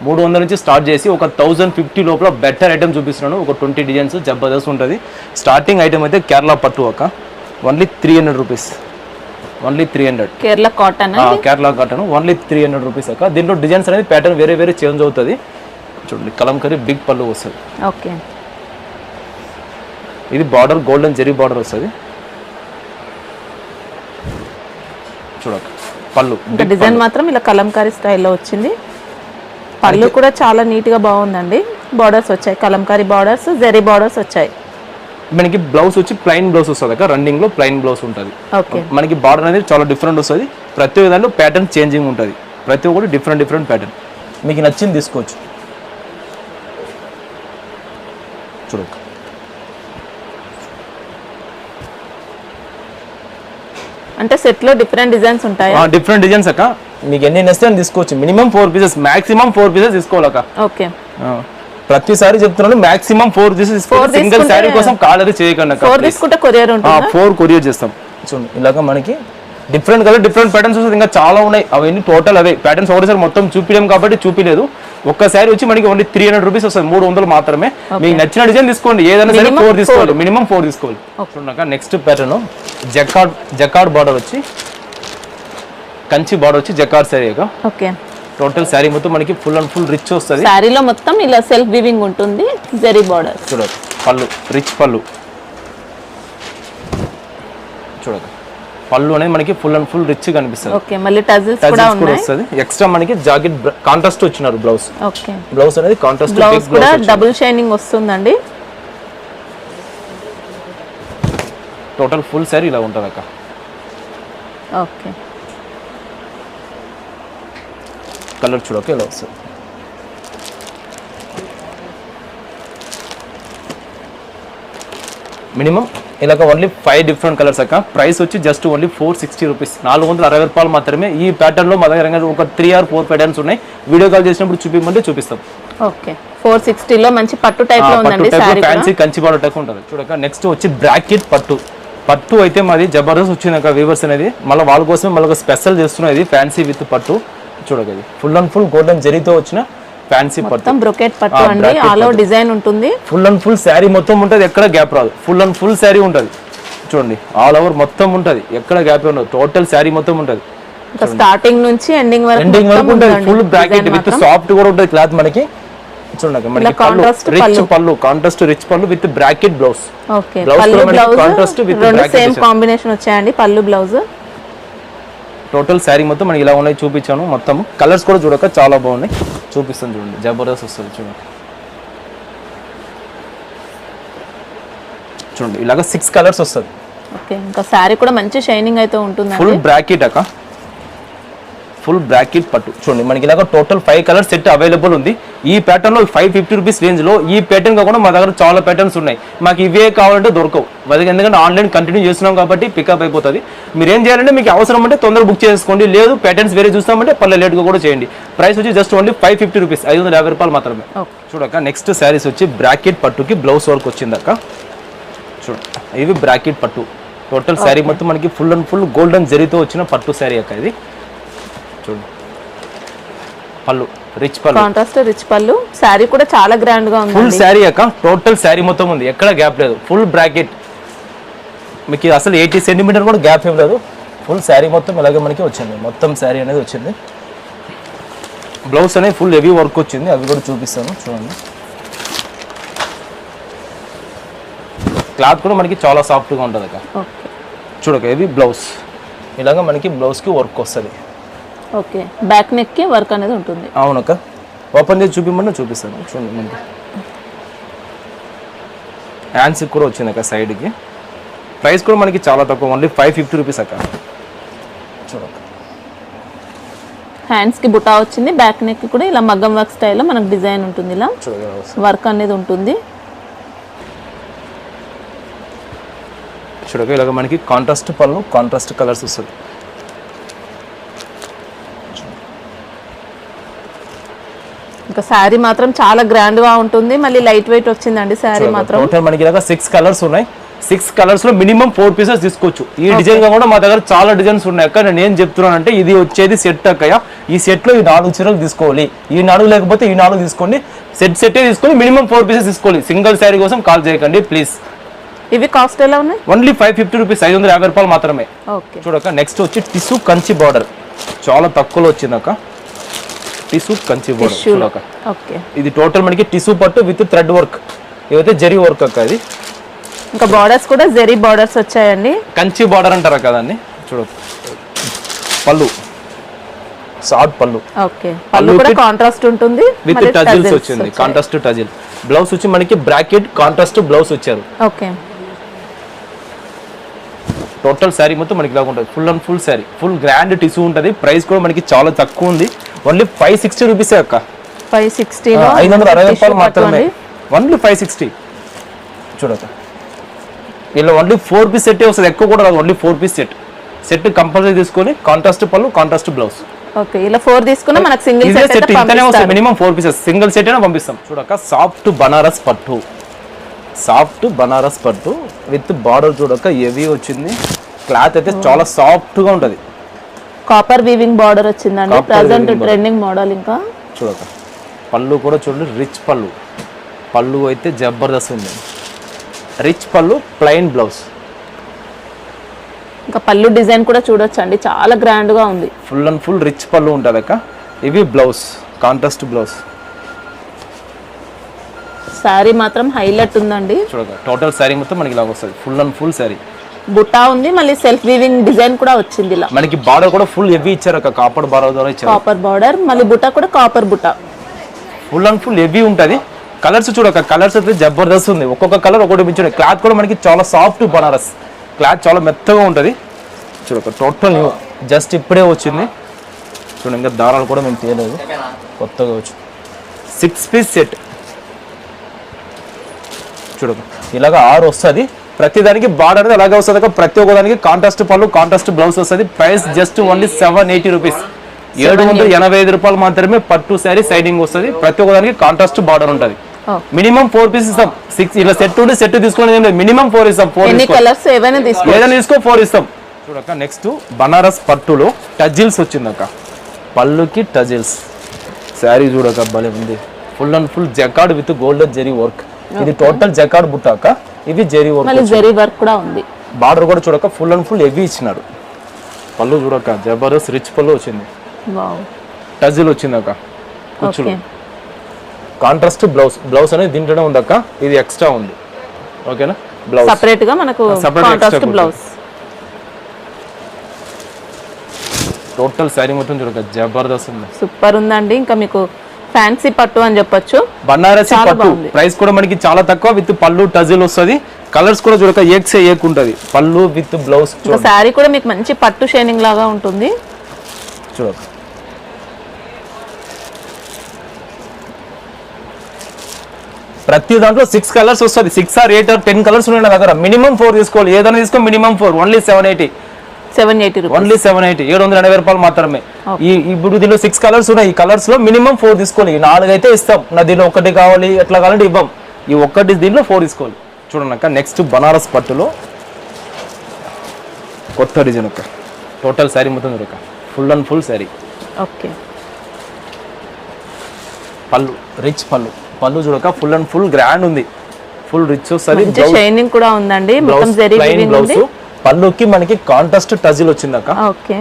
300 నుంచి స్టార్ట్ చేసి ఒక 1050 లోపల బెటర్ ఐటమ్ చూపిస్తున్నాను. ఒక 20 డిజైన్స్ జబర్దస్త్ ఉంటుంది. స్టార్టింగ్ ఐటమ్ అయితే కేరళ పట్టు అక్క, only 300 rupees. Only 300. Kerala cotton only 300 rupees అక్క. దీంట్లో డిజైన్స్ అనేది ప్యాటర్న్ వేరే వేరే చేంజ్ అవుతుంది. చూడండి కలంకరీ బిగ్ పళ్ళు వస్తుంది. ఓకే, ఇది బార్డర్ గోల్డెన్ జెరీ బార్డర్ వస్తుంది. చూడక పళ్ళు డిజైన్ మాత్రం ఇలా కలంకారీ స్టైల్లో వచ్చింది. పళ్ళు కూడా చాలా నీట్ గా బాగుందండి. బార్డర్స్ వచ్చాయి, కలంకారీ బార్డర్స్, జెరీ బార్డర్స్ వచ్చాయి. మనకి బ్లౌజ్ వచ్చి ప్లెయిన్ బ్లౌజ్ వస్తుంది అక్క. రన్నింగ్ లో ప్లెయిన్ బ్లౌజ్ ఉంటుంది. ఓకే, మనకి బార్డర్ అనేది చాలా డిఫరెంట్ వస్తుంది. ప్రతి విధాలు ప్యాటర్న్ చేంజింగ్ ఉంటుంది. ప్రతి ఒక్కటి డిఫరెంట్ డిఫరెంట్ ప్యాటర్న్. మీకు నచ్చింది తీసుకోవచ్చు. చూడక అంటే సెట్ లో డిఫరెంట్ డిజైన్స్ ఉంటాయి. డిఫరెంట్ డిజైన్స్ అక్క. మీకు ఎన్ని నచ్చితే అని తీసుకోవచ్చు. మినిమం 4 పీసెస్, మాక్సిమం 4 పీసెస్ తీసుకోవాలక్క. ఓకే, ప్రతిసారి చెప్తున్నాను మాక్సిమం 4 పీసెస్. సింగిల్ శారీ కోసం కాల్ అది చేయకండి అక్క. 4 తీసుకుంటే కొరియర్ ఉంటుంది. 4 కొరియర్ చేస్తాం. చూడండి ఇలాగ మనకి డిఫరెంట్ కలర్ డిఫరెంట్ ప్యాటర్న్స్ వస్తుంది. ఇంకా చాలా ఉన్నాయి. అవన్నీ టోటల్ అవే ప్యాటర్న్స్ ఒకటేసారి మొత్తం చూపించాం కాబట్టి చూపించలేదు. ఒక్క శారీ వచ్చి మనకి ఓన్లీ 300 రూపీస్ వస్తుంది. 300 మాత్రమే. మీకు నచ్చిన డిజైన్ తీసుకోండి. ఏదైనా సరే 4 తీసుకోవాలి. మినిమం 4 తీసుకోవాలి. చూడక నెక్స్ట్ ప్యాటర్న్ జకార్డ్ బార్డర్ వచ్చి కంచి బార్డర్ వచ్చి జకార్డ్ శారీ అక్క. ఓకే, టోటల్ శారీ మొత్తం మనకి ఫుల్ అండ్ ఫుల్ రిచ్ వస్తుంది. శారీలో మొత్తం ఇలా సెల్ఫ్ వీవింగ్ ఉంటుంది. జెరీ బార్డర్ చూడక పళ్ళు రిచ్ పళ్ళు. చూడక పళ్ళు అనేది మనకి ఫుల్ అండ్ ఫుల్ రిచ్ కనిపిస్తుంది. ఓకే, మళ్ళీ టజిల్స్ కూడా వస్తుంది. ఎక్స్ట్రా మనకి జాకెట్ కాంట్రాస్ట్ వచ్చినారు. బ్లౌజ్ ఓకే, బ్లౌజ్ అనేది కాంట్రాస్ట్ బ్లౌజ్ కూడా డబుల్ షైనింగ్ వస్తుందండి. టోటల్ ఫుల్ శారీ ఇలా ఉంటుంది అక్క. ఓకే, కలర్ చూడక ఇలా వస్తుంది. మినిమం ఇలాగ ఓన్లీ 5 డిఫరెంట్ కలర్స్ అక్క. ప్రైస్ వచ్చి జస్ట్ ఓన్లీ 460 రూపీస్, 460 రూపాయలు మాత్రమే. ఈ ప్యాటర్న్ లో మా దగ్గర ఒక 3 or 4 ప్యాటర్న్స్ ఉన్నాయి. వీడియో కాల్ చేసినప్పుడు చూపించమంటే చూపిస్తాం. ఓకే, 460 లో మంచి పట్టు టైప్ లో ఉందండి. Sorry fancy Kanchi border type ఉంటుంది. చూడక నెక్స్ట్ వచ్చి బ్రాకెట్ పట్టు అయితే మాది జబర్దస్త్ వచ్చింది అక్క. వీవర్స్ అనేది మళ్ళీ వాళ్ళ కోసం మళ్ళీ ఒక స్పెషల్ చేస్తున్నాం. ఇది ఫ్యాన్సీ విత్ పట్టు. చూడక ఇది ఫుల్ అండ్ ఫుల్ గోల్డెన్ జరీతో వచ్చిన ఫ్యాన్సీ పట్టు, బ్రొకెట్ పట్టు అండి. ఆల్ ఓవర్ డిజైన్ ఉంటుంది. ఫుల్ అండ్ ఫుల్ శారీ మొత్తం ఉంటుంది. ఎక్కడ గ్యాప్ రాదు. ఫుల్ అండ్ ఫుల్ శారీ ఉంటుంది. చూడండి ఆల్ ఓవర్ మొత్తం ఉంటుంది. ఎక్కడ గ్యాప్ ఉండదు. టోటల్ శారీ మొత్తం ఉంటుంది. స్టార్టింగ్ నుంచి ఎండింగ్ వరకు ఉంటుంది. ఫుల్ బ్రాకెట్ విత్ సాఫ్ట్ కూడా ఉంటుంది క్లాత్ మనకి. చూడండి మనకి రిచ్ పళ్ళు, కాంట్రాస్ట్ రిచ్ పళ్ళు విత్ బ్రాకెట్ బ్లౌజ్. ఓకే, పళ్ళు blouse contrast with bracket same combination వచ్చాయండి. పళ్ళు బ్లౌజ్ టోటల్ శారీ మొత్తం మనకి ఇలా ఉన్నాయి. చూపించాను మొత్తం. కలర్స్ కూడా చూడక చాలా బాగున్నాయి. చూపిస్తాను చూడండి. జబర్దస్త్ వస్తుంది. చూడండి ఇలాగ 6 కలర్స్ వస్తుంది. ఓకే, ఇంకా శారీ కూడా మంచి షైనింగ్ అయితే ఉంటుంది. ఫుల్ బ్రాకెట్ అక్క. ఫుల్ బ్రాకెట్ పట్టు. చూడండి మనకి ఇలాగ టోటల్ 5 కలర్ సెట్ అవైలబుల్ ఉంది. ఈ ప్యాటర్న్ లో 550 రూపీస్ రేంజ్ లో ఈ ప్యాటర్న్ కాకుండా మా దగ్గర చాలా ప్యాటర్న్స్ ఉన్నాయి. మాకు ఇవే కావాలంటే దొరకవు. ఎందుకంటే ఆన్లైన్ కంటిన్యూ చేస్తున్నాం కాబట్టి పికప్ అయిపోతుంది. మీరు ఏం చేయాలంటే మీకు అవసరం అంటే తొందరగా బుక్ చేసుకోండి. లేదు ప్యాటర్న్స్ వేరే చూస్తామంటే పర్లేదు లేట్గా కూడా చేయండి. ప్రైస్ వచ్చి జస్ట్ ఓన్లీ 550 రూపీస్, 550 రూపాయలు మాత్రమే. చూడక నెక్స్ట్ శారీస్ వచ్చి బ్రాకెట్ పట్టుకి బ్లౌజ్ వర్క్ వచ్చింది అక్క. చూడండి ఇవి బ్రాకెట్ పట్టు. టోటల్ శారీ మొత్తం మనకి ఫుల్ అండ్ ఫుల్ గోల్డెన్ జరీతో వచ్చిన పట్టు శారీ అక్క. ఇది చూడండి పళ్ళు రిచ్ పళ్ళు, కాంట్రాస్ట్ రిచ్ పళ్ళు. శారీ కూడా చాలా గ్రాండ్ గా ఉంది. ఫుల్ శారీ అక్క. టోటల్ శారీ మొత్తం ఉంది. ఎక్కడ గ్యాప్ లేదు. Full bracket. మీకు అసలు 80 సెంటీమీటర్ కూడా గ్యాప్ ఏం లేదు. ఫుల్ శారీ మొత్తం ఇలాగే మనకి వచ్చింది. మొత్తం శారీ అనేది వచ్చింది. బ్లౌజ్ అనేది ఫుల్ హెవీ వర్క్ వచ్చింది. అవి కూడా చూపిస్తాను చూడండి. క్లాత్ కూడా మనకి చాలా సాఫ్ట్గా ఉంటుంది అక్క. చూడక ఇది బ్లౌజ్. ఇలాగ మనకి బ్లౌజ్కి వర్క్ వస్తుంది. ఓకే, బ్యాక్ నెక్ కి వర్క్ అనేది ఉంటుంది. అవునక్క. ఓపెన్ చేసి చూపిమంటే చూపిస్తాను. చూడండి మనకి హ్యాండ్స్ కూడా వచ్చింది అక్క సైడ్కి. ప్రైస్ కూడా మనకి చాలా తక్కువ, ఓన్లీ 550 రూపీస్ అక్క. చూడక హ్యాండ్స్ కి బుటా వచ్చింది. బ్యాక్ నెక్ కూడా ఇలా మగ్గం వర్క్ స్టైల్లో మనకు డిజైన్ ఉంటుంది. ఇలా వర్క్ అనేది ఉంటుంది. చూడక ఇలాగ మనకి కాంట్రాస్ట్ పళ్ళు, కాంట్రాస్ట్ కలర్స్ వస్తుంది. ఇంకా శారీ మాత్రం చాలా గ్రాండ్ గా ఉంటుంది. మళ్ళీ లైట్ వెయిట్ వచ్చిందండి శారీ మాత్రం. టోటల్ మనకి ఇలాగ 6 కలర్స్ ఉన్నాయి. 6 కలర్స్ లో మినిమం 4 పీసెస్ తీసుకోవచ్చు. ఈ డిజైన్ గా కూడా మా దగ్గర చాలా డిజైన్స్ ఉన్నాయి అక్క. నేను ఏం చెప్తున్నానంటే ఇది వచ్చేది సెట్ అక్కయ్య. ఈ సెట్ లో ఈ 4 చీరలు తీసుకోవాలి. ఈ 4 లేకపోతే ఈ 4 తీసుకోండి. సెట్ తీసుకొని మినిమం 4 పీసెస్ తీసుకోవాలి. సింగిల్ శారీ కోసం కాల్ చేయకండి ప్లీజ్. ఇవి కాస్ట్ ఎలా ఉన్నాయి? ఓన్లీ 550 రూపీస్, 550 రూపాయలు మాత్రమే. ఓకే చూడక నెక్స్ట్ వచ్చి టిష్యూ కంచి బార్డర్, చాలా తక్కువలో వచ్చిందక్క. టిష్యూ కంచి బార్డర్ చూడక. ఓకే ఇది టోటల్ మనకి టిష్యూ పట్టు విత్ థ్రెడ్ వర్క్, ఇవైతే జరీ వర్క్ అక్క. ఇది ఇంకా బార్డర్స్ కూడా జరీ బార్డర్స్ వచ్చాయండి. కంచి బార్డర్ అంటారా కదండి. చూడ పళ్ళు, షార్ట్ పళ్ళు. ఓకే పళ్ళు కూడా కాంట్రాస్ట్ ఉంటుంది విత్ టజిల్స్ వచ్చింది, కాంట్రాస్ట్ టజిల్. బ్లౌజ్ వచ్చి మనకి బ్రాకెట్ కాంట్రాస్ట్ బ్లౌజ్ వచ్చారు. ఓకే టోటల్ శారీ మొత్తం మనకి ఇలా ఉంటుంది. Full and full sari, full grand tissue ఉంటుంది. ప్రైస్ కూడా మనకి చాలా తక్కువ ఉంది. ఓన్లీ 560 రూపీసే అక్క. 560 560 రూపాయలు మాత్రమే. ఓన్లీ 560. చూడక ఇలా ఓన్లీ 4 పీస్ సెట్ వస్తుంది, ఎక్కువ కూడా రాదు. ఓన్లీ 4 పీస్ సెట్ కంపల్సరీ తీసుకొని కాంట్రాస్ట్ పళ్ళు కాంట్రాస్ట్ బ్లౌజ్. ఓకే ఇలా 4 తీసుకున్నా మనకు సింగిల్ సెట్ సెట్ ఇంతనే వస్తుంది. మినిమం 4 పీసెస్ సింగిల్ సెట్ అయినా పంపిస్తాం. చూడక సాఫ్ట్ బనారస్ పట్టు, సాఫ్ట్ బనారస్ పట్టు విత్ బార్డర్. చూడక హెవీ వచ్చింది. క్లాత్ అయితే చాలా సాఫ్ట్ గా ఉంటది. కాపర్ వీవింగ్ బార్డర్ వచ్చిందండి. Present trending model. ఇంకా చూడక పళ్ళు కూడా చూడండి, రిచ్ పళ్ళు. పళ్ళు అయితే జబర్దస్త్ ఉంది. రిచ్ పళ్ళు, ప్లెయిన్ బ్లౌజ్. ఇంకా పళ్ళు డిజైన్ కూడా చూడొచ్చు అండి, చాలా గ్రాండ్ గా ఉంది. ఫుల్ అండ్ ఫుల్ రిచ్ పళ్ళు ఉంటుంది అక్క. ఇవి బ్లౌజ్, కాంట్రాస్ట్ బ్లౌజ్. శారీ మాత్రం హైలైట్ ఉందండి. చూడక టోటల్ శారీ మొత్తం మనకి ఇలా వస్తుంది. Full and full sari. బుట్టా ఉంది, మళ్ళీ సెల్ఫ్ వీవింగ్ డిజైన్ కూడా వచ్చింది. ఇలా మనకి బార్డర్ కూడా ఫుల్ హెవీ ఇచ్చారు అక్క. కాపర్ బార్డర్ ద్వారా ఇచ్చారు. కాపర్ బార్డర్, మళ్ళీ బుట్టా కూడా కాపర్ బుట్టా. ఫుల్ అండ్ ఫుల్ హెవీ ఉంటుంది. కలర్స్ చూడక, కలర్స్ అయితే జబర్దస్త్ ఉంది. ఒక్కొక్క కలర్ ఒకటి మించి. క్లాత్ కూడా మనకి చాలా సాఫ్ట్ బనారస్ క్లాత్, చాలా మెత్తగా ఉంటుంది. చూడక టోటల్ న్యూ, జస్ట్ ఇప్పుడే వచ్చింది. చూడండి ఇంకా దారాలు కూడా మేము తీయలేదు, కొత్తగా వచ్చింది. 6 పీస్ సెట్. చూడక ఇలాగ 6 వస్తుంది. ప్రతి దానికి బార్డర్ అనేది అలాగే వస్తుంది. ప్రతి ఒక్క దానికి కాంట్రాస్ట్ పళ్ళు కాంట్రాస్ట్ బ్లౌజ్ వస్తుంది. ప్రైస్ జస్ట్ ఓన్లీ 780 రూపీస్, 785 రూపాయలు మాత్రమే. పట్టు శారీ సైడింగ్ వస్తుంది. ప్రతి ఒక్క దానికి కాంట్రాస్ట్ బార్డర్ ఉంటుంది. మినిమం 4 పీస్ ఇస్తాం. 6 ఇలా సెట్ ఉంటే సెట్ తీసుకునేది మినిమం 4 ఇస్తాం. 4 కలర్స్ ఏదైనా తీసుకో 4 ఇస్తాం. చూడక నెక్స్ట్ బనారస్ పట్టులో టజిల్స్ వచ్చిందక్క. పళ్ళుకి టజిల్స్ శారీ చూడక భలే ఉంది. Full and full jacquard with golden zari work. ఇది టోటల్ జకార్డ్ బుట్ట అక్క. ఇది జెరీ వర్క్, జెరీ వర్క్ కూడా ఉంది. బార్డర్ కూడా చూడక ఫుల్ అండ్ ఫుల్ హెవీ ఇచ్చినారు. పళ్ళు చూడక జబర్దస్త్ రిచ్ పళ్ళు వచ్చింది. టజిల్ వచ్చిందక్క. కూర్చులు కాంట్రాస్ట్ బ్లౌజ్ అనేది దీంట్లోనే ఉంది అక్క. ఇది ఎక్స్ట్రా ఉంది. ఓకేనా, బ్లౌజ్ సెపరేట్ గా మనకు కాంట్రాస్ట్ బ్లౌజ్. టోటల్ శారీ మొత్తం చూడక జబర్దస్త్ ఉంది. సూపర్ ఉందండి. ఇంకా మీకు ఫ్యాన్సీ పట్టు అని చెప్పొచ్చు. బనారసి పట్టు. ప్రైస్ కూడా మనకి చాలా తక్కువ. విత్ పళ్ళు టజిల్ వస్తుంది. కలర్స్ కూడా చూడక ఏక్సే ఏక్ ఉంటది. పళ్ళు విత్ బ్లౌజ్. శారీ కూడా మీకు మంచి పట్టు షైనింగ్ లాగా ఉంటుంది. చూడక ప్రతి దాంట్లో 6 కలర్స్ వస్తుంది. 6 or 8 or 10 కలర్స్ ఉన్నాయి నా దగ్గర. మినిమం 4 తీసుకోవాలి. ఏదైనా తీసుకో మినిమం 4. ఓన్లీ 780. ఓన్లీ 780, 780 రూపాయలు మాత్రమే. ఇప్పుడు దీనిలో 6 కలర్స్ ఉన్నాయి. ఈ కలర్స్ లో మినిమం 4 తీసుకోవాలి. 4 అయితే ఇస్తాం. నా దీనిలో 1 కావాలి ఎట్లా కావాలంటే ఇవ్వం. ఈ 1 దీనిలో 4 తీసుకోవాలి. చూడండి అక్క, నెక్స్ట్ బనారస్ పట్టులో కొత్త డిజైన్ అక్క. టోటల్ శారీ మొత్తం చూడక full and full sari. Okay పళ్ళు రిచ్ పళ్ళు. పళ్ళు చూడక ఫుల్ అండ్ ఫుల్ గ్రాండ్ ఉంది. ఫుల్ రిచ్ వస్తుంది. షైనింగ్ కూడా ఉందండి. మొత్తం జరీ వీవింగ్ ఉంది. పళ్ళుకి మనకి కాంట్రాస్ట్ టజిల్ వచ్చిందక్క. ఓకే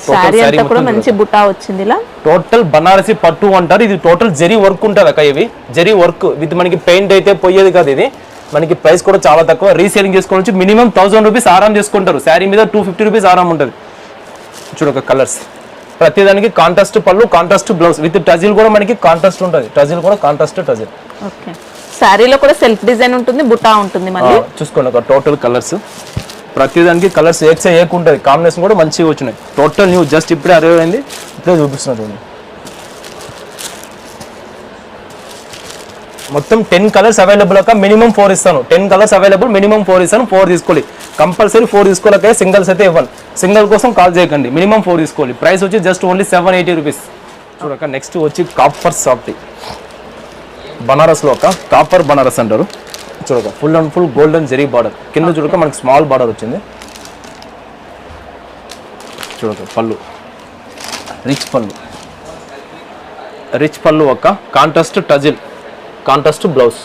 సారీ అంతా కూడా మంచి బుట్టా వచ్చింది. ఇలా టోటల్ బనారసి పట్టు అంటారు. ఇది టోటల్ జరీ వర్క్ ఉంటుంది అక్క. ఇవి జరీ వర్క్ విత్ మనకి పెయింట్ అయితే పోయేది కాదు. ఇది మనకి ప్రైస్ కూడా చాలా తక్కువ. రీసేలింగ్ చేసుకోవచ్చు. మినిమం 1000 రూపీస్ ఆరాం చేసుకుంటారు. శారీ మీద 250 రూపీస్ ఆరాం ఉంటుంది. చూడక కలర్స్ ప్రతిదానికి కాంట్రాస్ట్ పళ్ళు కాంట్రాస్ట్ బ్లౌజ్ విత్ టజిల్ కూడా మనకి కాంట్రాస్ట్ ఉంటుంది. టజిల్ కూడా కాంట్రాస్ట్ టజిల్. ఓకే శారీలో కూడా సెల్ఫ్ డిజైన్ ఉంటుంది, బుట్టా ఉంటుంది. మళ్ళీ చూసుకోండి ఒక టోటల్ కలర్స్. ప్రతిదానికి కలర్స్ ఏక్సే ఏక్ ఉంటుంది. కాంబినేషన్ కూడా మంచిగా వచ్చినాయి. టోటల్ న్యూ, జస్ట్ ఇప్పుడే అరైవ్ అయింది. ఇప్పుడే చూపిస్తున్నారు. మొత్తం 10 కలర్స్ అవైలబుల్ అక్క. మినిమం 4 ఇస్తాను. 10 కలర్స్ అవైలబుల్, మినిమం 4 ఇస్తాను. 4 తీసుకోవాలి కంపల్సరీ. 4 తీసుకోలేక సింగిల్స్ అయితే ఇవ్వను. సింగిల్ కోసం కాల్ చేయకండి. మినిమం 4 తీసుకోవాలి. ప్రైస్ వచ్చి జస్ట్ ఓన్లీ 780 రూపీస్. చూడక నెక్స్ట్ వచ్చి కాపర్ సాఫ్టీ బనారస్ లో ఒక కాపర్ బనారస్ అంటారు చూడక full and full golden zari border కింద చూడక మనకి స్మాల్ బార్డర్ వచ్చింది చూడక పళ్ళు రిచ్ పళ్ళు ఒక కాంట్రాస్ట్ టజిల్ కాంట్రాస్ట్ బ్లౌజ్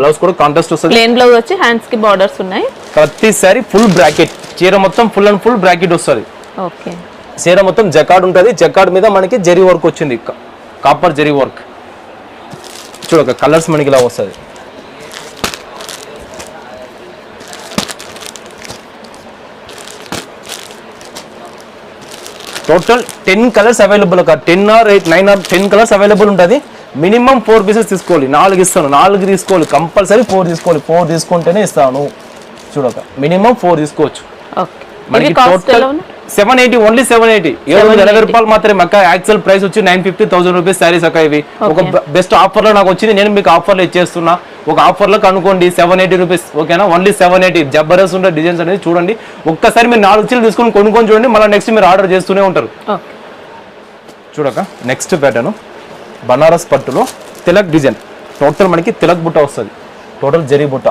బ్లౌజ్ కూడా కాంట్రాస్ట్ వస్తుంది ప్లెయిన్ బ్లౌజ్ వచ్చి హ్యాండ్స్ కి బార్డర్స్ ఉన్నాయి ప్రతిసారి ఫుల్ బ్రాకెట్ చీర మొత్తం ఫుల్ అండ్ ఫుల్ బ్రాకెట్ వస్తుంది ఓకే చీర మొత్తం జకార్డ్ ఉంటుంది జకార్డ్ మీద మనకి జెరీ వర్క్ వచ్చింది కాపర్ జెరీ వర్క్ చూడక కలర్స్ మనకి ఇలా వస్తుంది టోటల్ 10 కలర్స్ అవైలబుల్ ఒక 10 or 8 9 or 10 కలర్స్ అవైలబుల్ ఉంటుంది మినిమం 4 పీసెస్ తీసుకోవాలి 4 ఇస్తాను 4 తీసుకోవాలి కంపల్సరీ 4 తీసుకోవాలి 4 తీసుకుంటేనే ఇస్తాను చూడక మినిమం 4 తీసుకోవచ్చు మనకి టోటల్ 780 ఓన్లీ 780 720 రూపాయలు మాత్రమే అక్క యాక్చువల్ ప్రైస్ వచ్చి 950,000 రూపీస్ సారీస్ అక్క ఇవి ఒక బెస్ట్ ఆఫర్ లో నాకు వచ్చింది నేను మీకు ఆఫర్ లో ఇచ్చేస్తున్నా ఒక ఆఫర్ లో కనుక్కోండి 780 రూపీస్ ఓకేనా ఓన్లీ 780 జబర్దస్త్ ఉండే డిజైన్స్ అనేది చూడండి ఒక్కసారి మీరు 4 చీరలు తీసుకొని కొనుక్కొని చూడండి మళ్ళీ నెక్స్ట్ మీరు ఆర్డర్ చేస్తూనే ఉంటారు చూడక నెక్స్ట్ ప్యాటర్న్ బనారస్ పట్టులో తిలక్ డిజైన్ టోటల్ మనకి తిలక్ బుట్ట వస్తుంది టోటల్ జరీ బుట్ట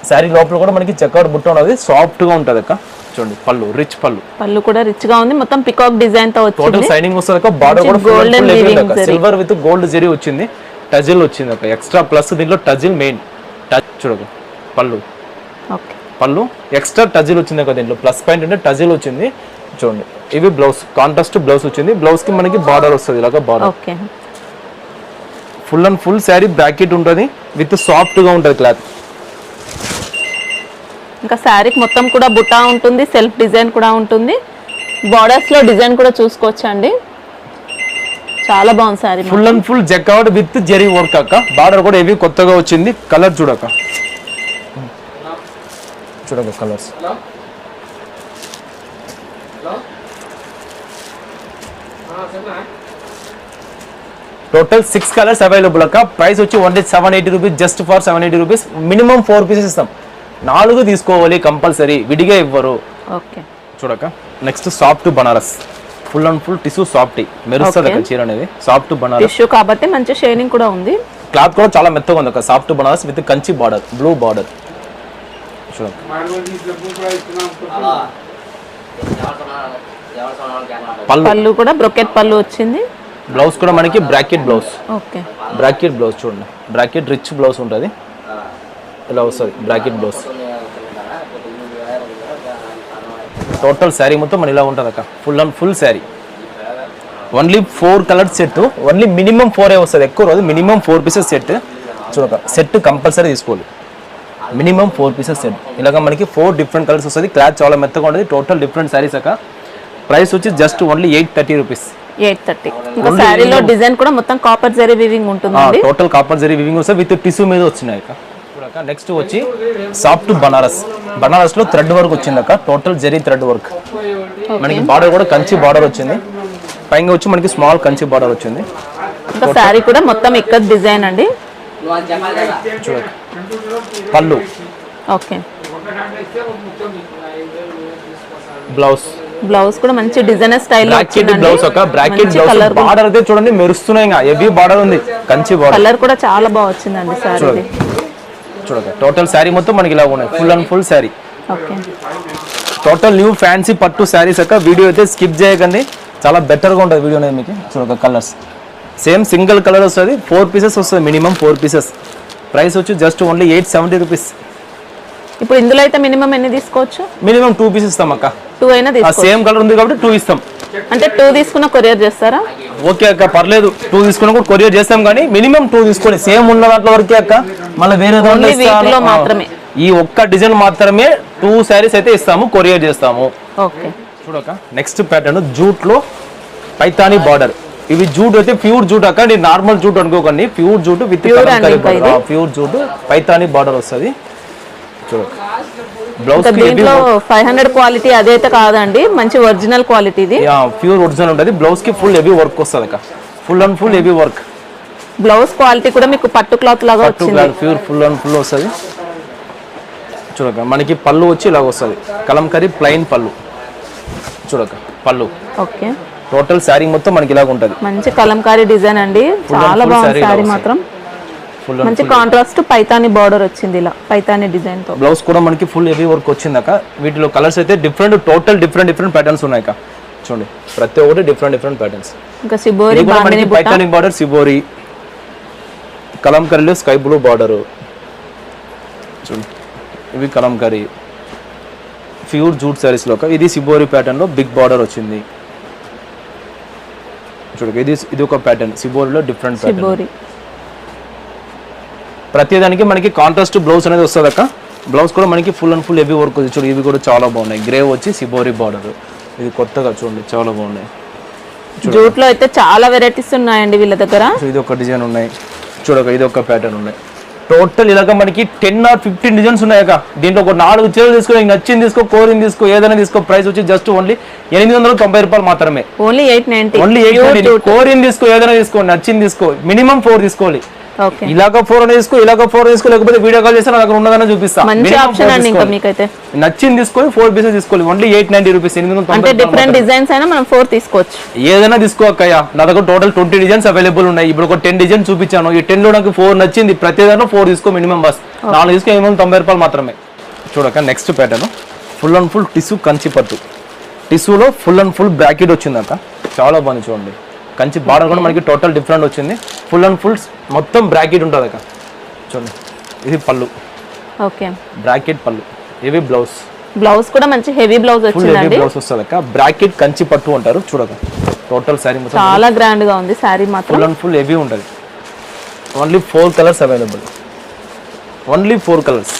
శారీ లోపల కూడా మనకి చెక్అవుట్ బుట్ట ఉన్నది సాఫ్ట్ గా ఉంటది అక్క చూడండి పళ్ళు రిచ్ పళ్ళు కూడా రిచ్ గా ఉంది మొత్తం పికాక్ డిజైన్ తో వచ్చింది టోటల్ సైనింగ్ వస్తుంది అక్క బార్డర్ కూడా golden silver with gold zari వచ్చింది టజిల్ వచ్చింది అక్క ఎక్స్ట్రా ప్లస్ దీంట్లో టజిల్ మెయిన్ టచ్ చూడక పళ్ళు ఎక్స్ట్రా టజిల్ వచ్చింది అక్క దీంట్లో ప్లస్ పాయింట్ అంటే టజిల్ వచ్చింది చూడండి ఇవి బ్లౌజ్ కాంట్రాస్ట్ బ్లౌజ్ వచ్చింది బ్లౌజ్ కి మనకి బార్డర్ వస్తుంది ఇలాగా border full and full sari bracket ఉంటుంది విత్ సాఫ్ట్ గా ఉంటుంది క్లాత్ ఇంకా శారీకి మొత్తం కూడా బుటా ఉంటుంది సెల్ఫ్ డిజైన్ కూడా ఉంటుంది బార్డర్స్ లో డిజైన్ కూడా చూసుకోవచ్చు అండి చాలా బాగుంది sari full and full jacquard with zari work అక్క బార్డర్ కూడా ఏవి కొత్తగా వచ్చింది కలర్ చూడక కలర్స్ టోటల్ 6 కలర్స్ అవైలబుల్ అక్క ప్రైస్ వచ్చి only 780 rupees just for 780 rupees minimum 4 pieces ఇస్తాం 4 తీసుకోవాలి కంపల్సరీ విడిగా ఇవ్వరు చూడక next soft Banaras full and full tissue soft మెరుస్తుంది అక్క చీర అనేది సాఫ్ట్ బనారస్ టిష్యూ కాబట్టి మంచి షైనింగ్ కూడా ఉంది క్లాత్ కూడా చాలా మెత్తగా ఉంది అక్క soft Banaras with Kanchi border blue border చూడక పళ్ళు కూడా బ్రొకెట్ పళ్ళు వచ్చింది బ్లౌజ్ కూడా మనకి బ్రాకెట్ బ్లౌజ్ బ్రాకెట్ బ్లౌజ్ చూడండి బ్రాకెట్ రిచ్ బ్లౌజ్ ఉంటుంది ఇలా వస్తుంది బ్రాకెట్ బ్లౌజ్ టోటల్ శారీ మొత్తం మన ఇలా ఉంటుంది అక్క full and full sari only 4 colour set only minimum 4 వస్తుంది ఎక్కువ రోజు మినిమం 4 పీసెస్ సెట్ చూడక సెట్ కంపల్సరీ తీసుకోవాలి మినిమం 4 పీసెస్ సెట్ ఇలాగ మనకి 4 డిఫరెంట్ కలర్స్ వస్తుంది క్లాత్ చాలా మెత్తగా ఉంటుంది టోటల్ డిఫరెంట్ శారీస్ అక్క ప్రైస్ వచ్చి జస్ట్ ఓన్లీ 830 రూపీస్ 830 ఇంకా శారీలో డిజైన్ కూడా మొత్తం కాపర్ జరీ వీవింగ్ ఉంటుంది టోటల్ కాపర్ జరీ వీవింగ్ వస్తుంది విత్ టిష్యూ మీద వచ్చినాయి అక్క నెక్స్ట్ వచ్చి సాఫ్ట్ బనారస్ లో థ్రెడ్ వర్క్ వచ్చింది అక్క టోటల్ జరీ థ్రెడ్ వర్క్ మనకి బార్డర్ కూడా కంచి బార్డర్ వచ్చింది పైన వచ్చి మనకి స్మాల్ కంచి బార్డర్ వచ్చింది ఇంకా శారీ కూడా మొత్తం ఇక్కడ డిజైన్ అండి పళ్ళు బ్లౌజ్ కూడా మంచి డిజైనర్ స్టైల్ లో వచ్చింది బ్లౌజ్ ఒక బ్రాకెట్ బ్లౌజ్ బార్డర్ అయితే చూడండి మెరుస్తున్నాయి ఇంకా హెవీ బార్డర్ ఉంది కంచి బార్డర్ కలర్ కూడా చాలా బాగా వచ్చిందండి సారీ చూడండి టోటల్ శారీ మొత్తం మనకి ఇలా ఉన్నాయి full and full sari total new fancy పట్టు శారీస్ అక్క వీడియో అయితే స్కిప్ చేయకండి చాలా బెటర్ గా ఉంటుంది వీడియో అనేది మీకు చూడక కలర్స్ సేమ్ సింగిల్ కలర్ వస్తుంది 4 పీసెస్ వస్తుంది మినిమం 4 పీసెస్ ప్రైస్ వచ్చి జస్ట్ ఓన్లీ 870 రూపీస్ ఇప్పుడు ఇందులో అయితే మినిమం ఎన్ని తీసుకోవచ్చు మినిమం 2 పీసెస్ ఇస్తాం అక్క 2 అయినా తీసుకోవచ్చు సేమ్ కలర్ ఉంది కాబట్టి 2 ఇస్తాం అంటే 2 తీసుకున్న కొరియర్ చేస్తారా ఓకే అక్క పర్లేదు 2 తీసుకున్నా కూడా కొరియర్ చేస్తాం కానీ మినిమం 2 తీసుకోండి సేమ్ ఉన్న దాంట్లో వరకే అక్క మళ్ళీ వేరే దాంట్లో మాత్రమే ఈ ఒక్క డిజైన్ మాత్రమే 2 శారీస్ అయితే ఇస్తాము కొరియర్ చేస్తాము ఓకే చూడక నెక్స్ట్ ప్యాటర్న్ జూట్ లో పైతాని బార్డర్ ఇవి జూట్ అయితే ప్యూర్ జూట్ అక్క నార్మల్ జూట్ అనుకోకండి pure jute with pure jute Paithani border వస్తుంది చూడక బ్లౌజ్ దీంట్లో 500 క్వాలిటీ అదైతే కాదండి మంచి ఒరిజినల్ క్వాలిటీ ఇది ప్యూర్ ఒరిజినల్ ఉంటుంది బ్లౌజ్ కి ఫుల్ హెవీ వర్క్ వస్తుంది అక్క full and full heavy work blouse quality కూడా మీకు పట్టు క్లాత్ లాగా వచ్చింది ప్యూర్ ఫుల్ అండ్ ఫుల్ వస్తుంది చూడక మనకి పళ్ళు వచ్చి ఇలాగ వస్తుంది కలంకరీ ప్లెయిన్ పళ్ళు చూడక పళ్ళు ఓకే టోటల్ శారీ మొత్తం మనకి ఇలాగ ఉంటుంది మంచి కలంకారీ డిజైన్ అండి చాలా బాగుంది శారీ మాత్రం ఫుల్ మంచి కాంట్రాస్ట్ పైతాని బార్డర్ వచ్చింది, ఇలా పైతాని డిజైన్ తో. బ్లౌజ్ కూడా మనకి ఫుల్ హెవీ వర్క్ వచ్చిందాక. వీటిలో కలర్స్ అయితే టోటల్ డిఫరెంట్ ప్యాటర్న్స్ ఉన్నాయి అక్క. చూడండి ప్రతి ఒక్కటి డిఫరెంట్ ప్యాటర్న్స్. ఇంకా సిబోరి బాందిని బుట్ట, పైతాని బార్డర్, సిబోరి, కలంకరీలో స్కై బ్లూ బార్డర్. చూడండి ఇవి కలంకరీ ప్యూర్ జూట్ సారీస్ లో. ఇది సిబోరి ప్యాటర్న్ లో బిగ్ బార్డర్ వచ్చింది. చూడండి ఇది ఒక ప్యాటర్న్ సిబోరిలో డిఫరెంట్ ప్యాటర్న్. ప్రతి దానికి మనకి కాంట్రాస్ట్ బ్లౌజ్ అనేది వస్తుంది అక్క. బ్లౌజ్ కూడా మనకి full and full heavy work ఉంది. చూడు ఇవి కూడా చాలా బాగున్నాయి. గ్రే వచ్చి సిబోరి బార్డర్, ఇది కొత్తగా చూడండి చాలా బాగున్నాయి. జూట్ లో అయితే చాలా వెరైటీస్ ఉన్నాయండి వీళ్ళ దగ్గర. ఇది ఒక డిజైన్ ఉన్నాయి, చూడక ఇది ఒక ప్యాటర్న్ ఉన్నాయి. టోటల్ ఇలాగ మనకి 10 or 15 డిజైన్స్ ఉన్నాయక్క. దీంట్లో ఒక 4 చీరలు తీసుకో, నచ్చింది తీసుకో, కోరింది తీసుకో, ఏదైనా తీసుకో. ప్రైస్ వచ్చి జస్ట్ ఓన్లీ 890 రూపాయలు మాత్రమే. ఓన్లీ 890. ఓన్లీ 890. కోరింది తీసుకో, ఏదైనా తీసుకో, నచ్చింది తీసుకో. మినిమం 4 తీసుకోవాలి. ఇలాగ 4 అనేది తీసుకో, ఇలాగ 4 తీసుకో, లేకపోతే వీడియో కాల్ చేస్తే నా దగ్గర ఉన్నదని చూపిస్తా. మంచి ఆప్షన్ అండి. ఇంకా మీకైతే నచ్చింది తీసుకోవాలి, 4 పీసెస్ తీసుకోవాలి. Only 890 rupees. అంటే డిఫరెంట్ డిజైన్స్ అయినా మనం 4 తీసుకోవచ్చు. ఏదైనా తీసుకో అక్కయ్య. నా దగ్గర టోటల్ 20 డిజైన్స్ అవైలబుల్ ఉన్నాయి. ఇప్పుడు ఒక 10 డిజైన్స్ చూపించాను. ఈ 10 లో నాకు 4 నచ్చింది. ప్రతి దాంట్లో 4 తీసుకో మినిమం. బస్ 4 తీసుకో, 890 రూపాయలు మాత్రమే. చూడక next pattern full and full tissue Kanchi పట్టు. టిష్యూలో ఫుల్ అండ్ ఫుల్ బ్రాకెట్ వచ్చింది అక్క. చాలా బాగుంది చూడండి. కంచి బార్డర్ కూడా మనకి టోటల్ డిఫరెంట్ వచ్చింది. ఫుల్ అండ్ ఫుల్ మొత్తం బ్రాకెట్ ఉంటుంది అక్క. చూడండి ఇది పళ్ళు, ఓకే బ్రాకెట్ పళ్ళు. ఇవి బ్లౌజ్. బ్లౌజ్ కూడా మంచి హెవీ బ్లౌజ్ వచ్చిందండి. బ్లౌజ్ వస్తుంది అక్క. బ్రాకెట్ కంచి పట్టు అంటారు. చూడక టోటల్ సారీ మొత్తం చాలా గ్రాండ్ గా ఉంది. సారీ మాత్రం ఫుల్ అండ్ ఫుల్ హెవీ ఉంటుంది. Only 4 colours available. Only 4 colours,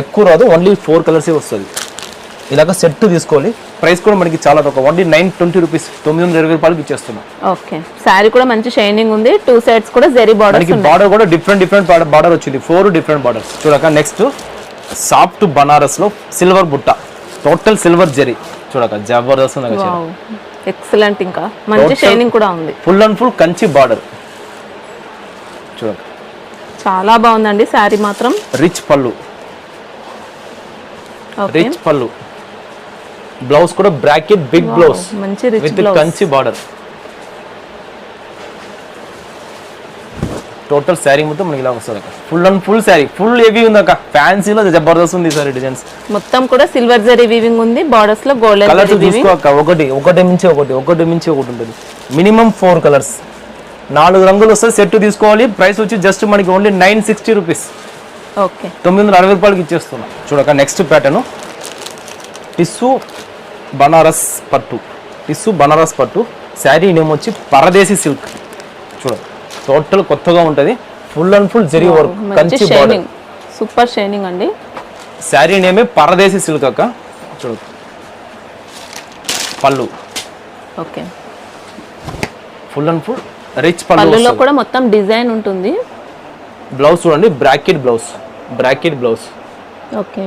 ఎక్కువ రాదు. ఓన్లీ 4 కలర్స్ వస్తుంది. ఇలాగ సెట్ తీసుకోవాలి. ప్రైస్ కూడా మనకి చాలా తక్కువ. ఓన్లీ 920 రూపీస్, 920 రూపాయలకి ఇచ్చేస్తున్నాం. ఓకే సారీ కూడా మంచి షైనింగ్ ఉంది. 2 సైడ్స్ కూడా జరీ బార్డర్. మనకి బార్డర్ కూడా డిఫరెంట్ బార్డర్ వచ్చింది. 4 డిఫరెంట్ బార్డర్స్. చూడక నెక్స్ట్ సాఫ్ట్ బనారస్ లో సిల్వర్ బుట్ట, టోటల్ సిల్వర్ జరీ. చూడక జబర్దస్త్ ఉంది. ఎక్సలెంట్. ఇంకా మంచి షైనింగ్ కూడా ఉంది. Full and full Kanchi border. చూడక చాలా బాగుందండి సారీ మాత్రం. రిచ్ పళ్ళు, రిచ్ పళ్ళు. బ్లౌజ్ కూడా బ్రాకెట్ బిగ్ బ్లౌజ్ మంచి rich with Kanchi border. Total sari మొత్తం మనకి ఇలా వస్తుంది అక్క. Full and full sari full heavy ఉంది అక్క. ఫ్యాన్సీలో జబర్దస్త్ ఉంది సారీ డిజైన్స్. మొత్తం కూడా సిల్వర్ జరీ వీవింగ్ ఉంది. బార్డర్స్ లో గోల్డెన్ కలర్స్ చూసుకో అక్క. ఒకటి మించి ఒకటి ఉంటుంది. మినిమం 4 కలర్స్, 4 రంగులు వస్తే సెట్ తీసుకోవాలి. ప్రైస్ వచ్చి జస్ట్ మనకి ఓన్లీ 960 రూపీస్. ఓకే 960 రూపాయలకి ఇచ్చేస్తున్నాం. చూడక నెక్స్ట్ ప్యాటర్న్ టిష్యూ బనారస్ పట్టు. టిష్యూ బనారస్ పట్టు శారీ నేమ్ వచ్చి పరదేశీ సిల్క్. చూడ టోటల్ కొత్తగా ఉంటుంది. Full and full zari work, Kanchi border, super shining అండి. శారీ నేమే పరదేశీ సిల్క్ అక్క. చూడ పళ్ళు, okay full and full rich పళ్ళులో కూడా మొత్తం డిజైన్ ఉంటుంది. బ్లౌజ్ చూడండి bracket blouse, bracket blouse. Okay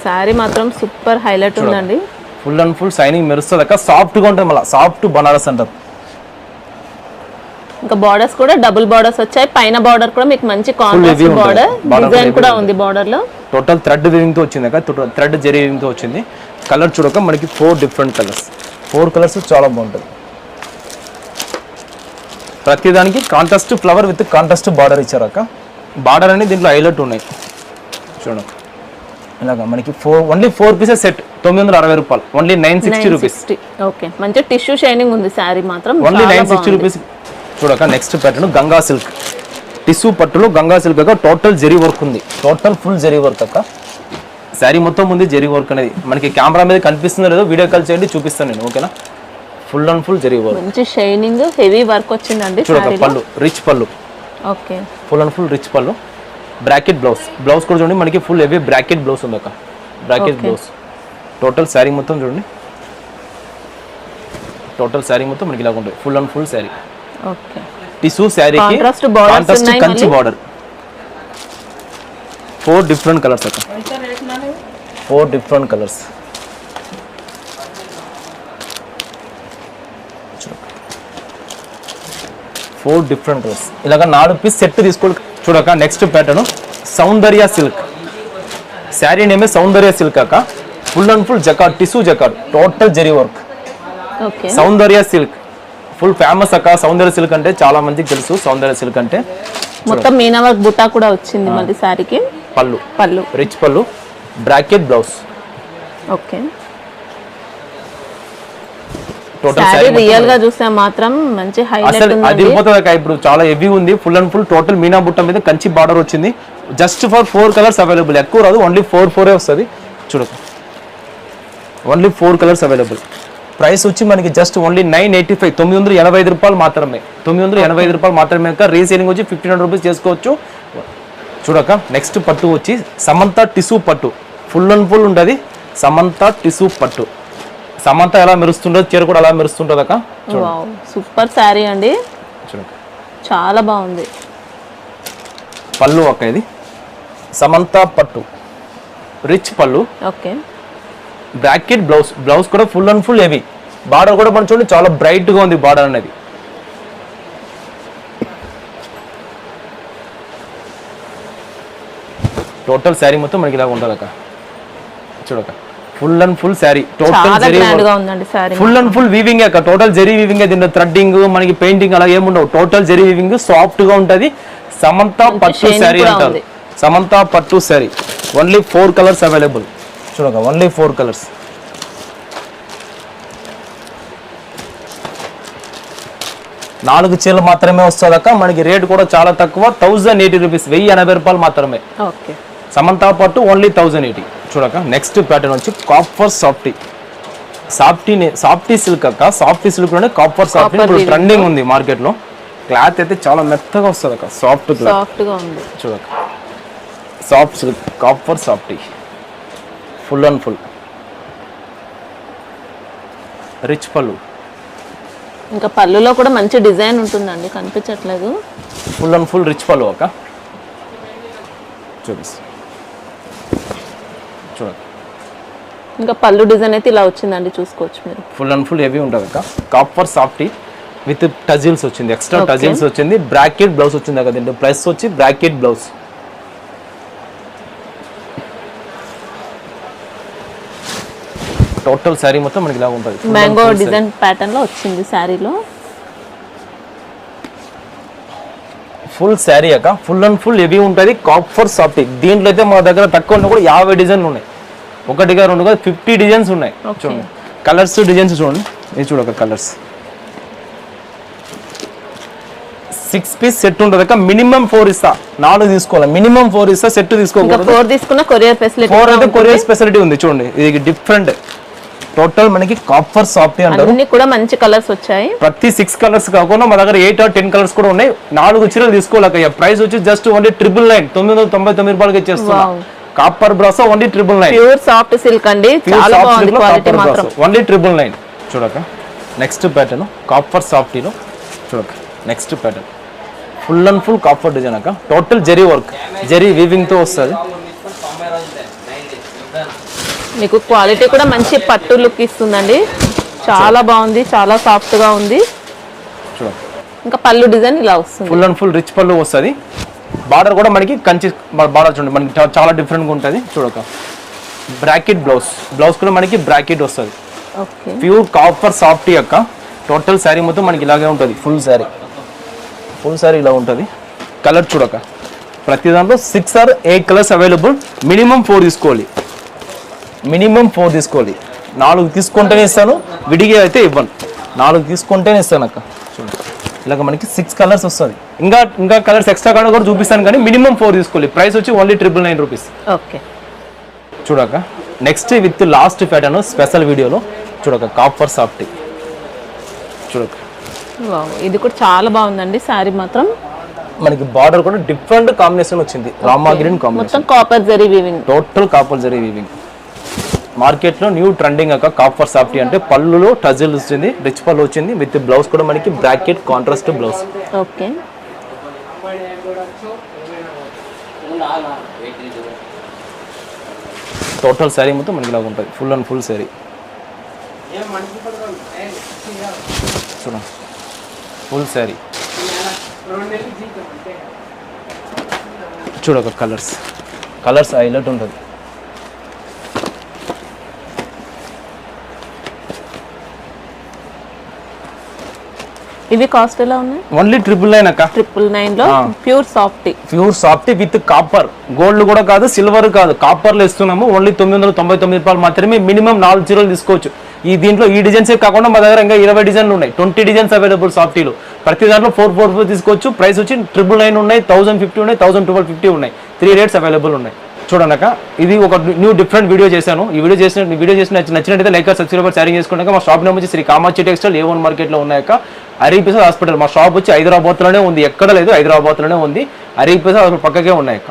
sorry మాత్రం సూపర్ హైలైట్ ఉందండి. ఫుల్ అండ్ ఫుల్ షైనింగ్ మెరుస్తుంది అక్క. సాఫ్ట్ గా ఉంటుంది. మళ్ళీ సాఫ్ట్ బనారస్ అంటారు. ఇంకా బార్డర్స్ కూడా డబుల్ బార్డర్స్ వచ్చాయి. పైన బార్డర్ కూడా మీకు మంచి కాంట్రాస్ట్ బార్డర్ డిజైన్ కూడా ఉంది. బార్డర్ లో టోటల్ థ్రెడ్ వీవింగ్ తో వచ్చింది అక్క. థ్రెడ్ జరీ వీవింగ్ తో వచ్చింది. కలర్ చూడక మనకి 4 డిఫరెంట్ కలర్స్. 4 కలర్స్ చాలా బాగుంటుంది. ప్రతి దానికి contrast flower with contrast border ఇచ్చారు అక్క. బార్డర్ అనేది దీంట్లో హైలైట్ ఉన్నాయి. చూడండి ఇలాగా మనకి ఓన్లీ 4 పీసెస్ సెట్ 960 రూపాయలు. Only 960 rupees. ఓకే మంచి టిష్యూ షైనింగ్ ఉంది సారీ మాత్రం. Only 960 rupees. చూడక next pattern Ganga silk. Tissue పట్టులో గంగా సిల్క్ అక్క. టోటల్ జరీ వర్క్ ఉంది. టోటల్ ఫుల్ జరీ వర్క్ అక్క. శారీ మొత్తం ఉంది జరీ వర్క్ అనేది. మనకి కెమెరా మీద కనిపిస్తుందో లేదో వీడియో కాల్ చేయండి, చూపిస్తాను నేను. ఓకేనా? Full and full zari work, మంచి షైనింగ్ హెవీ వర్క్ వచ్చిందండి. చూడక పళ్ళు రిచ్ పళ్ళు. Okay full and full rich పళ్ళు. Bracket blouse. బ్లౌజ్ కూడా చూడండి మనకి ఫుల్ హెవీ బ్రాకెట్ బ్లౌజ్ ఉంది అక్క. Bracket blouse. టోటల్ శారీ మొత్తం చూడండి. టోటల్ శారీ మొత్తం మనకి ఇలా ఉంటుంది. Full and full sari. Okay tissue శారీకి contrast Kanchi border. 4 different colours అక్క. 4 డిఫరెంట్ కలర్స్. 4 different colours. ఇలాగ 4 పీస్ సెట్ తీసుకోండి. చూడక నెక్స్ట్ ప్యాటర్న్ సౌందర్య సిల్క్. శారీ నేమే సౌందర్య సిల్క్ అక్క. Full and full jacquard, tissue jacquard, total zari work. Okay Soundarya silk full famous అక్క. సౌందర్య silk అంటే చాలా మందికి తెలుసు. సౌందర్య సిల్క్ అంటే మొత్తం మీనా వర్క్ బుట్ట కూడా వచ్చింది మళ్ళీ సారీకి. పళ్ళు రిచ్ పళ్ళు, bracket blouse. Okay total sorry real గా చూస్తే మాత్రం మంచి హైలైట్ అసలు ఉంది. అదిరిపోతుంది అక్క. ఇప్పుడు చాలా హెవీ ఉంది. Full and full total Meena బుట్ట మీద కంచి బార్డర్ వచ్చింది. Just for 4 colours available. ఎక్కువ రాదు, ఓన్లీ 4 వస్తుంది. చూడక ఓన్లీ 4 కలర్స్ అవైలబుల్. ప్రైస్ వచ్చి మనకి జస్ట్ ఓన్లీ 985, 985 రూపాయలు మాత్రమే. 985 రూపాయలు మాత్రమే. రీసేలింగ్ వచ్చి 1500 రూపీస్ చేసుకోవచ్చు. చూడక నెక్స్ట్ పట్టు వచ్చి సమంత టిష్యూ పట్టు. ఫుల్ అండ్ ఫుల్ ఉంటుంది సమంత టిష్యూ పట్టు. సమంత ఎలా మెరుస్తుంటుంది, చీర కూడా అలా మెరుస్తుంటుంది అక్క. సూపర్ శారీ అండి, చూడక చాలా బాగుంది. పళ్ళు అక్క ఇది సమంత పట్టు, రిచ్ పళ్ళు. Okay bracket blouse. బ్లౌజ్ కూడా full and full heavy. Border కూడా మనం చూడండి చాలా బ్రైట్ గా ఉంది బార్డర్ అనేది. టోటల్ శారీ మొత్తం మనకి ఇలా ఉంటుంది అక్క. చూడక full and full sari. Total full and full weaving అక్క. Total zari weaving. దీంట్లో థ్రెడ్డింగ్ మనకి పెయింటింగ్ అలా ఏముండవు. టోటల్ జెరీ వీవింగ్, సాఫ్ట్ గా ఉంటది. సమంత పట్టు శారీ అంటారు. సమంత పట్టు శారీ. Only 4 colours available. చూడక ఓన్లీ 4 కలర్స్. నాలుగు చీరలు మాత్రమే వస్తుందక్క. మనకి రేట్ కూడా చాలా తక్కువ, 1080 రూపీస్, 1080 రూపాయలు మాత్రమే. ఓకే సమంత పట్టు ఓన్లీ 1080. చూడక నెక్స్ట్ ప్యాటర్న్ వచ్చి కాపర్ సాఫ్టీ. సాఫ్టీ సిల్క్ అక్క. సాఫ్టీ సిల్క్ లోనే కాపర్ సాఫ్టీ ఇప్పుడు ట్రెండింగ్ ఉంది మార్కెట్ లో. క్లాత్ అయితే చాలా మెత్తగా వస్తుంది అక్క. సాఫ్ట్ గా ఉంది. చూడక soft silk copper softy. Full and full rich పళ్ళు. ఇంకా పళ్ళులో కూడా మంచి డిజైన్ ఉంటుందండి, కనిపించట్లేదు. ఫుల్ అండ్ ఫుల్ రిచ్ పళ్ళు అక్క. చూపిస్తా చూడండి. ఇంకా పళ్ళు డిజైన్ అయితే ఇలా వచ్చిందండి, చూసుకోవచ్చు మీరు. ఫుల్ అండ్ ఫుల్ హెవీ ఉంటుంది అక్క. కాపర్ సాఫ్టీ విత్ టజిల్స్ వచ్చింది. ఎక్స్ట్రా టజిల్స్ వచ్చింది. బ్రాకెట్ బ్లౌజ్ వచ్చింది అక్క. దీంట్లో ప్లస్ వచ్చి బ్రాకెట్ బ్లౌజ్. టోటల్ శారీ మొత్తం మనకి ఇలా ఉంటుంది. మ్యాంగో డిజైన్ ప్యాటర్న్ లో వచ్చింది శారీలో. ఫుల్ శారీ అక్క. ఫుల్ అండ్ ఫుల్ హెవీ ఉంటుంది. Copper softy. దీంట్లో అయితే మా దగ్గర తక్కువ ఉన్నా కూడా 50 డిజైన్లు ఉన్నాయి. ఒకటిగా రెండు కాదు 50 డిజైన్స్ ఉన్నాయి. చూడండి కలర్స్ డిజైన్స్ చూడండి. ఇది చూడక కలర్స్. 6 పీస్ సెట్ ఉంటుంది అక్క. మినిమం 4 ఇస్తా. 4 తీసుకోవాలి. మినిమం 4 ఇస్తా. సెట్ తీసుకోకూడదు. 4 తీసుకున్న కొరియర్ ఫెసిలిటీ. 4 అయితే కొరియర్ ఫెసిలిటీ ఉంది. చూడండి ఇది డిఫరెంట్. టోటల్ మనకి కాపర్ సాఫ్టీ అంటారు. అన్ని కూడా మంచి కలర్స్ వచ్చాయి. ప్రతి 6 కలర్స్ కాకుండా మా దగ్గర 8 or 10 కలర్స్ కూడా ఉన్నాయి. 4 చీరలు తీసుకోలేక. ప్రైస్ వచ్చి జస్ట్ ఓన్లీ 999, 999 రూపాయలకి ఇచ్చేస్తున్నా. కాపర్ బ్రాసో ఓన్లీ 999. ప్యూర్ సాఫ్ట్ సిల్క్ అండి, చాలా బాగుంది క్వాలిటీ మాత్రం. ఓన్లీ 999. చూడక నెక్స్ట్ ప్యాటర్న్ కాపర్ సాఫ్టీలో. చూడక next pattern full and full copper design అక్క. Total zari work, zari weaving తో వస్తుంది. మీకు క్వాలిటీ కూడా మంచి పట్టు లుక్ ఇస్తుందండి. చాలా బాగుంది, చాలా సాఫ్ట్ గా ఉంది. చూడండి ఇంకా పళ్ళు డిజైన్ ఇలా వస్తుంది. ఫుల్ అండ్ ఫుల్ రిచ్ పళ్ళు వస్తుంది. బార్డర్ కూడా మనకి కంచి బార్డర్ చూడండి మనకి చాలా డిఫరెంట్ గా ఉంటుంది. చూడక బ్రాకెట్ బ్లౌజ్. బ్లౌజ్ కూడా మనకి బ్రాకెట్ వస్తుంది. ఓకే ప్యూర్ కాపర్ సాఫ్టీ అక్క. టోటల్ శారీ మొత్తం మనకి ఇలాగే ఉంటుంది. ఫుల్ శారీ ఇలా ఉంటుంది. కలర్ చూడక ప్రతి దాంట్లో 6 or 8 కలర్స్ అవైలబుల్. మినిమం 4 తీసుకోవాలి. 4 తీసుకుంటేనే ఇస్తాను. విడిగా అయితే ఇవ్వను. 4 తీసుకుంటేనే ఇస్తాను అక్క. చూడండి ఇలాగ మనకి 6 కలర్స్ వస్తుంది. ఇంకా కలర్స్ ఎక్స్ట్రా కార్డు కూడా చూపిస్తాను కానీ మినిమం 4 తీసుకోవాలి. ప్రైస్ వచ్చి ఓన్లీ 999 రూపీస్. ఓకే చూడక next with last pattern special వీడియోలో. చూడక కాపర్ సాఫ్టీ. చూడక ఇది కూడా చాలా బాగుందండి శారీ మాత్రం. మనకి బార్డర్ కూడా డిఫరెంట్ కాంబినేషన్ వచ్చింది. Rama green combination. మొత్తం copper zari weaving. Total copper zari weaving. Market లో న్యూ ట్రెండింగ్ అక్క కాపర్ సాఫ్టీ అంటే. పళ్ళులో టజిల్ వచ్చింది, రిచ్ పళ్ళు వచ్చింది. విత్ బ్లౌజ్ కూడా మనకి bracket contrast blouse. Okay total sari మొత్తం మనకి ఇలా ఉంటుంది. Full and full sari. చూడండి ఫుల్ శారీ. చూడక కలర్స్ హైలైట్ ఉంటుంది. ఇవి కాస్ట్ ఎలా ఉన్నాయి? ఓన్లీ 999 అక్క. 999 లో pure soft with copper, gold కూడా కాదు, సిల్వర్ కాదు, కాపర్ లో ఇస్తున్నాము. ఓన్లీ 999 రూపాయలు మాత్రమే. మినిమం 4 చీరలు తీసుకోవచ్చు. దీంట్లో ఈ డిజైన్స్ కాకుండా మా దగ్గర ఇంకా 20 డిజైన్లు ఉన్నాయి. 20 డిజైన్స్ అవైలబుల్ సాఫ్టీలు. ప్రతి దాంట్లో 444 తీసుకోవచ్చు. ప్రైస్ వచ్చి 999 ఉన్నాయి, 1050 ఉన్నాయి, 1250 ఉన్నాయి. 3 రేట్స్ అవైలబుల్ ఉన్నాయి. చూడనక ఇది ఒక న్యూ డిఫరెంట్ వీడియో చేశాను. ఈ వీడియో చేసిన నచ్చినట్టయితే లైక్, సబ్స్క్రైబర్, షేరింగ్ చేసుకున్నాక మా షాప్ నేమ్ వచ్చి శ్రీ కామాక్షి టెక్స్టైల్ A1 మార్కెట్లో ఉన్నాక అరీపిసా హాస్పిటల్. మా షాప్ వచ్చి హైదరాబాద్లోనే ఉంది, ఎక్కడ లేదు, హైదరాబాద్లోనే ఉంది. అరీపిసా పక్కకే ఉన్నాయక్క.